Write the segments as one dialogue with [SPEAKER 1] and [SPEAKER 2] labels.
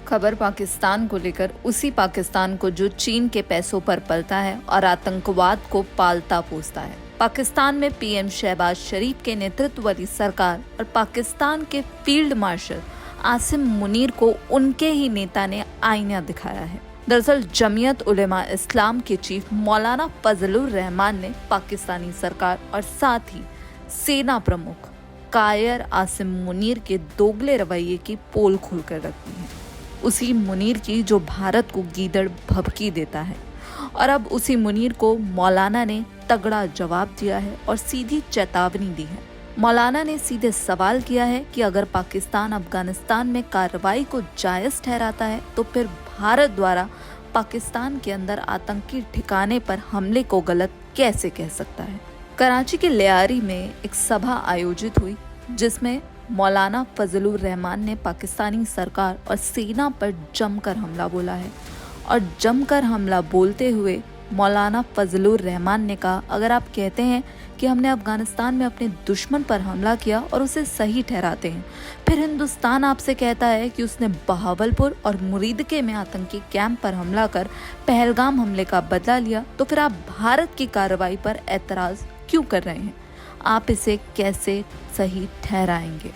[SPEAKER 1] खबर पाकिस्तान को लेकर, उसी पाकिस्तान को जो चीन के पैसों पर पलता है और आतंकवाद को पालता पोसता है। पाकिस्तान में पीएम शहबाज शरीफ के नेतृत्व वाली सरकार और पाकिस्तान के फील्ड मार्शल आसिम मुनीर को उनके ही नेता ने आईना दिखाया है। दरअसल जमीयत उलेमा इस्लाम के चीफ मौलाना फजलुर रहमान ने पाकिस्तानी सरकार और साथ ही सेना प्रमुख कायर आसिम मुनीर के दोगले रवैये की पोल खोल कर रख दी है। उसी मुनीर की जो भारत को गीदड़ भभकी देता है, और अब उसी मुनीर को मौलाना ने तगड़ा जवाब दिया है और सीधी चेतावनी दी है। मौलाना ने सीधे सवाल किया है कि अगर पाकिस्तान अफगानिस्तान में कार्रवाई को जायज ठहराता है तो फिर भारत द्वारा पाकिस्तान के अंदर आतंकी ठिकाने पर हमले को गलत कैसे कह सकता है। कराची के लियारी में एक सभा आयोजित हुई जिसमें मौलाना फजलुर रहमान ने पाकिस्तानी सरकार और सेना पर जमकर हमला बोला है। और जमकर हमला बोलते हुए मौलाना फजलुर रहमान ने कहा, अगर आप कहते हैं कि हमने अफगानिस्तान में अपने दुश्मन पर हमला किया और उसे सही ठहराते हैं, फिर हिंदुस्तान आपसे कहता है कि उसने बहावलपुर और मुरीदके में आतंकी कैंप पर हमला कर पहलगाम हमले का बदला लिया, तो फिर आप भारत की कार्रवाई पर एतराज क्यों कर रहे हैं? आप इसे कैसे सही ठहराएंगे?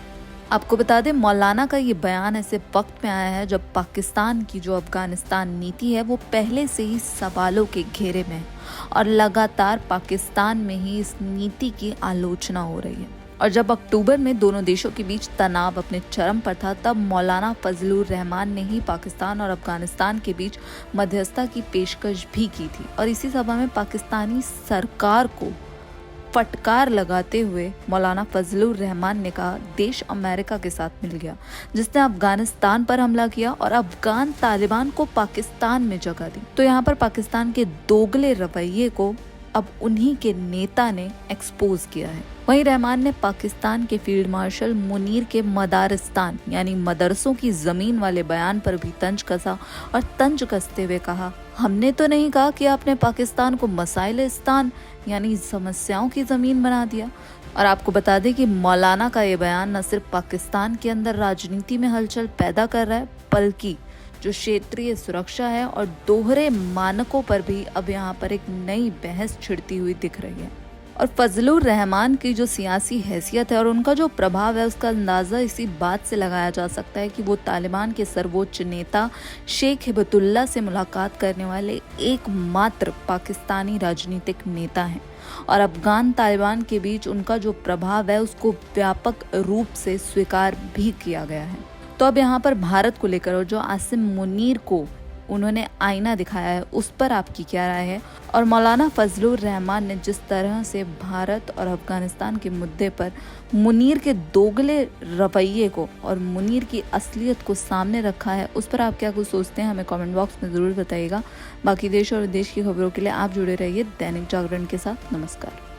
[SPEAKER 1] आपको बता दें, मौलाना का ये बयान ऐसे वक्त में आया है जब पाकिस्तान की जो अफगानिस्तान नीति है वो पहले से ही सवालों के घेरे में है और लगातार पाकिस्तान में ही इस नीति की आलोचना हो रही है। और जब अक्टूबर में दोनों देशों के बीच तनाव अपने चरम पर था, तब मौलाना फजलुर रहमान ने ही पाकिस्तान और अफगानिस्तान के बीच मध्यस्थता की पेशकश भी की थी। और इसी सभा में पाकिस्तानी सरकार को फटकार लगाते हुए मौलाना फजलुर रहमान ने कहा, देश अमेरिका के साथ मिल गया जिसने अफगानिस्तान पर हमला किया और अफगान तालिबान को पाकिस्तान में जगह दी। तो यहाँ पर पाकिस्तान के दोगले रवैये को अब उन्हीं के नेता ने एक्सपोज किया है। वहीं रहमान ने पाकिस्तान के फील्ड मार्शल मुनीर के मदारिस्तान यानी मदरसों की जमीन वाले बयान पर भी तंज कसा और तंज कसते हुए कहा, हमने तो नहीं कहा कि आपने पाकिस्तान को मसाइलिस्तान यानी समस्याओं की जमीन बना दिया। और आपको बता दें कि मौलाना का ये बयान न सिर्फ पाकिस्तान के अंदर राजनीति में हलचल पैदा कर रहा है, बल्कि जो क्षेत्रीय सुरक्षा है और दोहरे मानकों पर भी अब यहाँ पर एक नई बहस छिड़ती हुई दिख रही है। और फजलुर रहमान की जो सियासी हैसियत है और उनका जो प्रभाव है, उसका अंदाज़ा इसी बात से लगाया जा सकता है कि वो तालिबान के सर्वोच्च नेता शेख हिबतुल्लाह से मुलाकात करने वाले एकमात्र पाकिस्तानी राजनीतिक नेता हैं। और अफगान तालिबान के बीच उनका जो प्रभाव है उसको व्यापक रूप से स्वीकार भी किया गया है। तो अब यहाँ पर भारत को लेकर और जो आसिम मुनीर को उन्होंने आईना दिखाया है उस पर आपकी क्या राय है? और मौलाना फजलुर रहमान ने जिस तरह से भारत और अफगानिस्तान के मुद्दे पर मुनीर के दोगले रवैये को और मुनीर की असलियत को सामने रखा है, उस पर आप क्या कुछ सोचते हैं हमें कमेंट बॉक्स में ज़रूर बताइएगा। बाकी देश और विदेश की खबरों के लिए आप जुड़े रहिए दैनिक जागरण के साथ। नमस्कार।